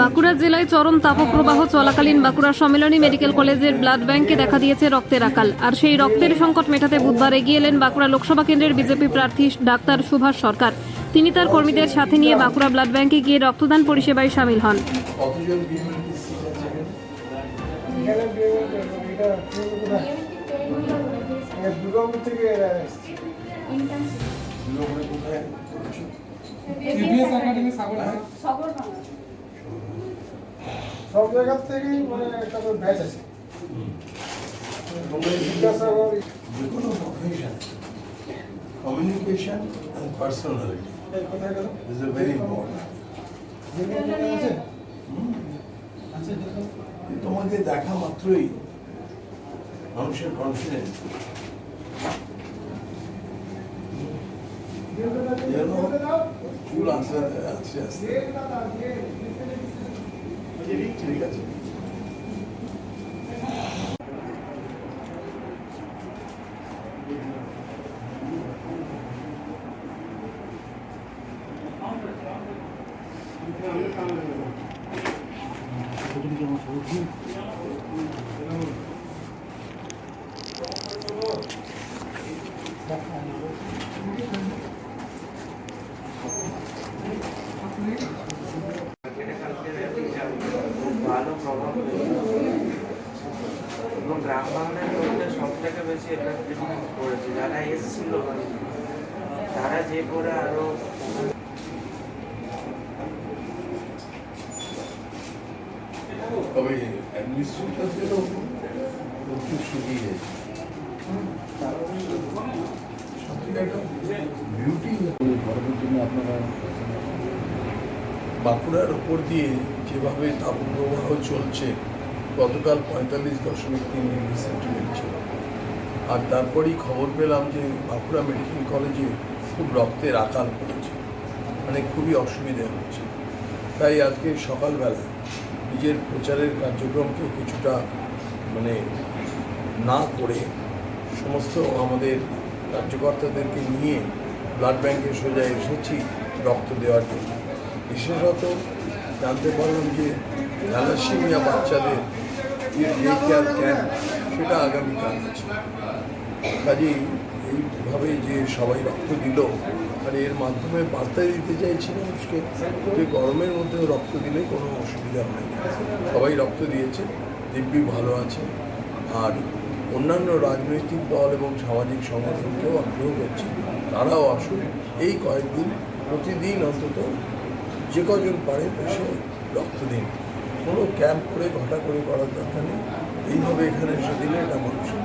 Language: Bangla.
বাঁকুড়া জেলায় চরম তাপপ্রবাহ চলাকালীন বাঁকুড়া সম্মেলনী মেডিকেল কলেজের ব্লাড ব্যাংকে দেখা দিয়েছে রক্তের আকাল। আর সেই রক্তের সংকট মেটাতে বুধবার এগিয়ে এলেন বাঁকুড়া লোকসভা কেন্দ্রের বিজেপি প্রার্থী ডাক্তার সুভাষ সরকার। তিনি তার কর্মীদের সাথে নিয়ে বাঁকুড়া ব্লাড ব্যাংকে গিয়ে রক্তদান পরিষেবায় সামিল হন। সব জায়গা থেকেই মানে একটা ব্যাচ আছে। যে কোনো profession, communication and personality is a very important. তোমাকে দেখা মাত্রই মানুষের কনফিডেন্স যেন চুল আঁচড়াতে আস্তে আস্তে। ঠিক আছে, ভালো প্রভাব এবং গ্রাম বাংলার মধ্যে সব থেকে বেশি এফেক্টেড করেছে। যারা এসেছিল তারা যে করে আরো তবে অ্যাডমিনিস্ট্রেটরদেরও একটু শুকিয়ে গেছে। সত্যি একটা বিউটি বাঁকুড়ার ওপর দিয়ে যেভাবে তাপপ্রবাহ চলছে, গতকাল 45.3 ডিগ্রি সেন্টিগ্রেড ছিল। আর তারপরেই খবর পেলাম যে বাঁকুড়া মেডিকেল কলেজে খুব রক্তের আকাল পড়েছে, মানে খুবই অসুবিধা হচ্ছে। তাই আজকে সকালবেলা নিজের প্রচারের কার্যক্রমকে কিছুটা মানে না করে সমস্ত আমাদের কার্যকর্তাদেরকে নিয়ে ব্লাড ব্যাংকে সোজা এসেছি রক্ত দেওয়ার জন্য। বিশেষত জানতে পারলাম যে থ্যালাসেমিয়া বাচ্চাদের যে কেয়ার ক্যাম্প সেটা আগামীকাল আছে। কাজেই এইভাবে যে সবাই রক্ত দিল, আর এর মাধ্যমে বার্তা দিতে চাইছি মানুষকে যে গরমের মধ্যেও রক্ত দিলে কোনো অসুবিধা হয় না। সবাই রক্ত দিয়েছে, দিব্যি ভালো আছে। আর অন্যান্য রাজনৈতিক দল এবং সামাজিক সংগঠনকেও আগ্রহ করছে তারাও আসুন এই কয়েকদিন প্রতিদিন অন্তত যে কজন পারে এসে রক্ত দিন। কোনো ক্যাম্প করে ঘটা করে করার দরকার নেই, এইভাবে এখানে এসে দিলে এটা মানুষের